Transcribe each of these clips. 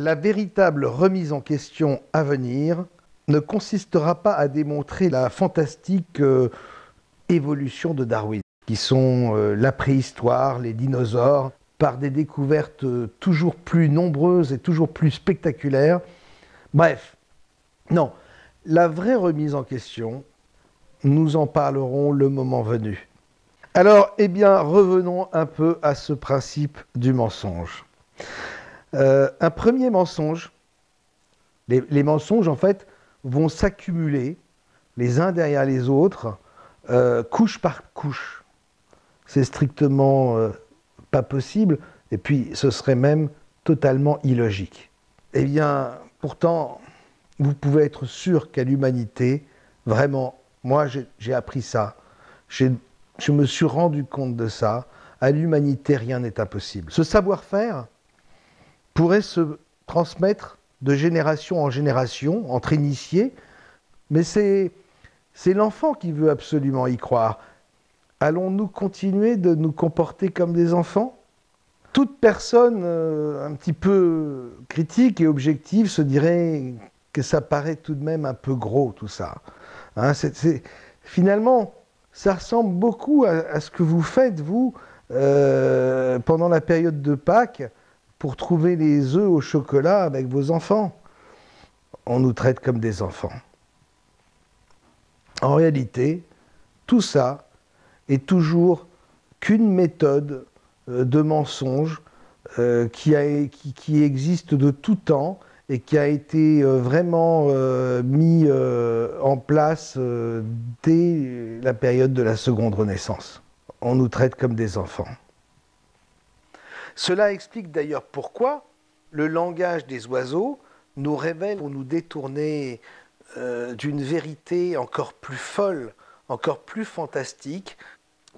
La véritable remise en question à venir ne consistera pas à démontrer la fantastique évolution de Darwin, qui sont la préhistoire, les dinosaures, par des découvertes toujours plus nombreuses et toujours plus spectaculaires. Bref, non, la vraie remise en question, nous en parlerons le moment venu. Alors, eh bien, revenons un peu à ce principe du mensonge. Un premier mensonge, les mensonges, en fait, vont s'accumuler les uns derrière les autres, couche par couche. C'est strictement pas possible, et puis ce serait même totalement illogique. Eh bien, pourtant, vous pouvez être sûr qu'à l'humanité, vraiment, moi j'ai appris ça, je me suis rendu compte de ça, à l'humanité, rien n'est impossible. Ce savoir-faire pourrait se transmettre de génération en génération, entre initiés, mais c'est l'enfant qui veut absolument y croire. Allons-nous continuer de nous comporter comme des enfants? Toute personne un petit peu critique et objective se dirait que ça paraît tout de même un peu gros tout ça. Hein, finalement, ça ressemble beaucoup à ce que vous faites, vous, pendant la période de Pâques, pour trouver les œufs au chocolat avec vos enfants. On nous traite comme des enfants. En réalité, tout ça est toujours qu'une méthode de mensonge qui existe de tout temps et qui a été vraiment mis en place dès la période de la Seconde Renaissance. On nous traite comme des enfants. Cela explique d'ailleurs pourquoi le langage des oiseaux nous révèle ou nous détourner d'une vérité encore plus folle, encore plus fantastique,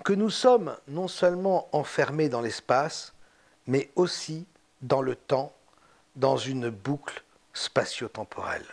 que nous sommes non seulement enfermés dans l'espace, mais aussi dans le temps, dans une boucle spatio-temporelle.